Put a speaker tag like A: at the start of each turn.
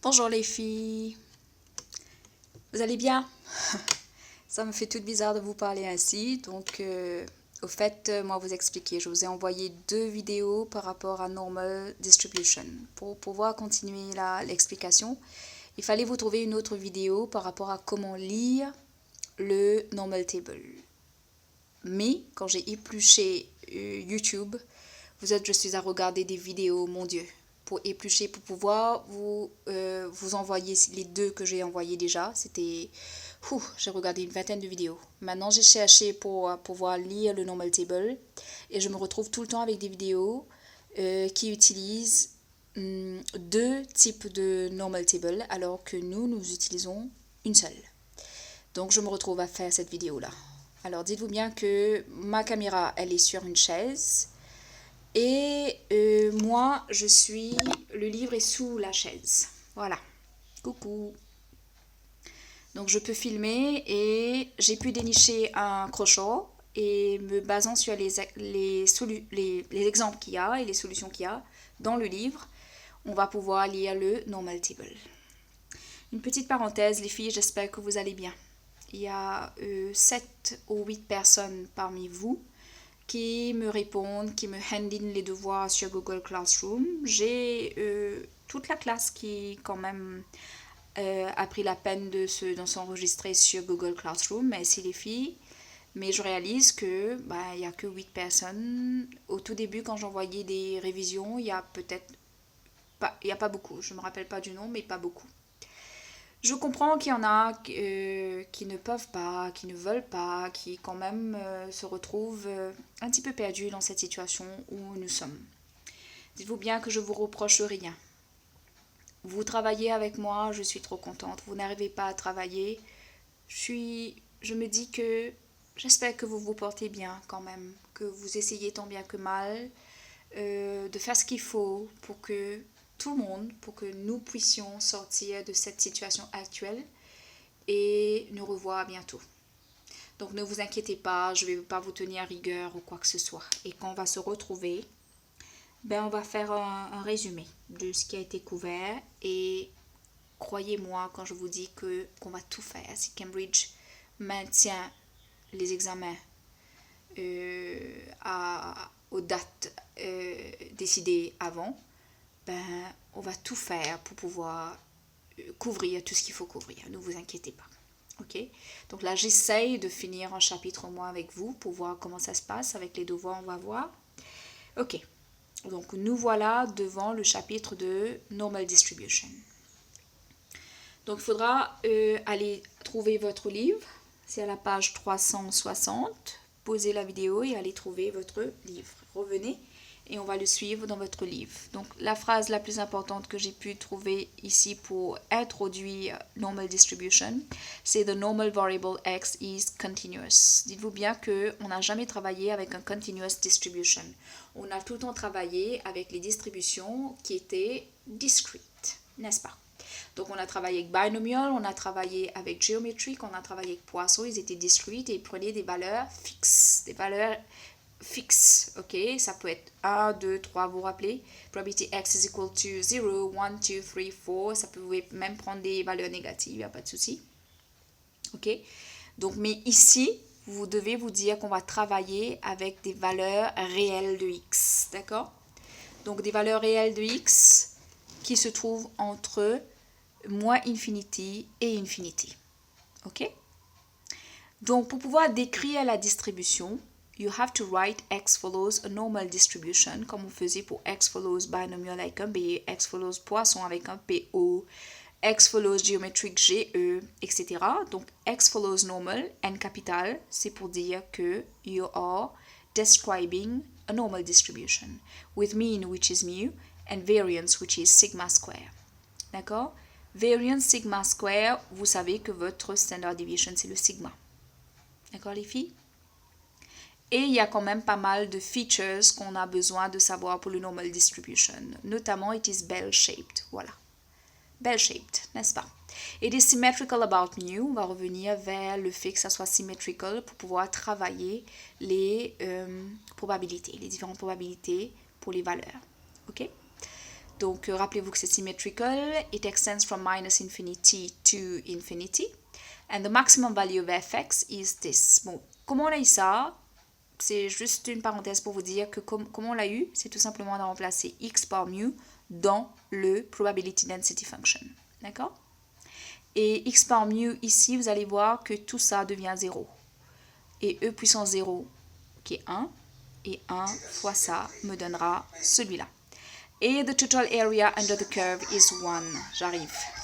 A: Bonjour les filles, vous allez bien? Ça me fait tout bizarre de vous parler ainsi, donc au fait, moi vous expliquer, je vous ai envoyé 2 vidéos par rapport à Normal Distribution. Pour pouvoir continuer l'explication, il fallait vous trouver une autre vidéo par rapport à comment lire le Normal Table. Mais quand j'ai épluché YouTube, je suis à regarder des vidéos, mon Dieu, pour éplucher, pour pouvoir vous envoyer les 2 que j'ai envoyés déjà. J'ai regardé une vingtaine de vidéos. Maintenant, j'ai cherché pour pouvoir lire le Normal Table et je me retrouve tout le temps avec des vidéos qui utilisent 2 types de Normal Table alors que nous utilisons une seule. Donc, je me retrouve à faire cette vidéo-là. Alors, dites-vous bien que ma caméra, elle est sur une chaise. Et moi, le livre est sous la chaise. Voilà. Coucou. Donc, je peux filmer et j'ai pu dénicher un crochet et me basant sur les exemples qu'il y a et les solutions qu'il y a dans le livre, on va pouvoir lire le Normal Table. Une petite parenthèse, les filles, j'espère que vous allez bien. Il y a 7 ou 8 personnes parmi vous qui me répondent, qui me handinent les devoirs sur Google Classroom. J'ai toute la classe qui quand même a pris la peine de s'enregistrer sur Google Classroom, merci les filles. Mais je réalise que il y a que 8 personnes. Au tout début, quand j'envoyais des révisions, il y a peut-être pas, il y a pas beaucoup. Je me rappelle pas du nom, mais pas beaucoup. Je comprends qu'il y en a qui ne peuvent pas, qui ne veulent pas, qui quand même se retrouvent un petit peu perdus dans cette situation où nous sommes. Dites-vous bien que je vous reproche rien. Vous travaillez avec moi, je suis trop contente. Vous n'arrivez pas à travailler. Je me dis que j'espère que vous vous portez bien quand même, que vous essayez tant bien que mal de faire ce qu'il faut pour que tout le monde, pour que nous puissions sortir de cette situation actuelle et nous revoir bientôt. Donc ne vous inquiétez pas, je ne vais pas vous tenir à rigueur ou quoi que ce soit. Et quand on va se retrouver, on va faire un résumé de ce qui a été couvert. Et croyez-moi quand je vous dis qu'on va tout faire. Si Cambridge maintient les examens aux dates décidées avant, on va tout faire pour pouvoir couvrir tout ce qu'il faut couvrir. Ne vous inquiétez pas. Ok. Donc là, j'essaye de finir un chapitre au moins avec vous pour voir comment ça se passe. Avec les devoirs, on va voir. Ok. Donc nous voilà devant le chapitre de Normal Distribution. Donc il faudra aller trouver votre livre. C'est à la page 360. Posez la vidéo et allez trouver votre livre. Revenez et on va le suivre dans votre livre. Donc la phrase la plus importante que j'ai pu trouver ici pour introduire Normal Distribution, c'est The normal variable x is continuous. Dites-vous bien qu'on n'a jamais travaillé avec un continuous distribution. On a tout le temps travaillé avec les distributions qui étaient discrete, n'est-ce pas? Donc on a travaillé avec binomial, on a travaillé avec geometric, on a travaillé avec Poisson, ils étaient discrete et ils prenaient des valeurs fixes, fixe, ok, ça peut être 1, 2, 3, vous vous rappelez, probability x is equal to 0, 1, 2, 3, 4, ça peut même prendre des valeurs négatives, il n'y a pas de souci, ok, donc mais ici, vous devez vous dire qu'on va travailler avec des valeurs réelles de x, d'accord, donc des valeurs réelles de x qui se trouvent entre moins infinity et infinity, ok, donc pour pouvoir décrire la distribution, you have to write x follows a normal distribution, comme on faisait pour x follows binomial avec un B, x follows poisson avec un PO, x follows geometric GE, etc. Donc x follows normal, N capital, c'est pour dire que you are describing a normal distribution, with mean which is mu, and variance which is sigma square. D'accord? Variance sigma square, vous savez que votre standard deviation c'est le sigma. D'accord les filles? Et il y a quand même pas mal de features qu'on a besoin de savoir pour le normal distribution. Notamment, it is bell-shaped. Voilà. Bell-shaped, n'est-ce pas? It is symmetrical about mu. On va revenir vers le fait que ça soit symmetrical pour pouvoir travailler les probabilités, les différentes probabilités pour les valeurs. OK? Donc, rappelez-vous que c'est symmetrical. It extends from minus infinity to infinity. And the maximum value of fx is this. Bon, comment on a eu ça? C'est juste une parenthèse pour vous dire que comment on l'a eu, c'est tout simplement de remplacer x par mu dans le probability density function. D'accord? Et x par mu, ici, vous allez voir que tout ça devient 0. Et e puissance 0, qui est 1, et 1 fois ça me donnera celui-là. Et the total area under the curve is 1. J'arrive.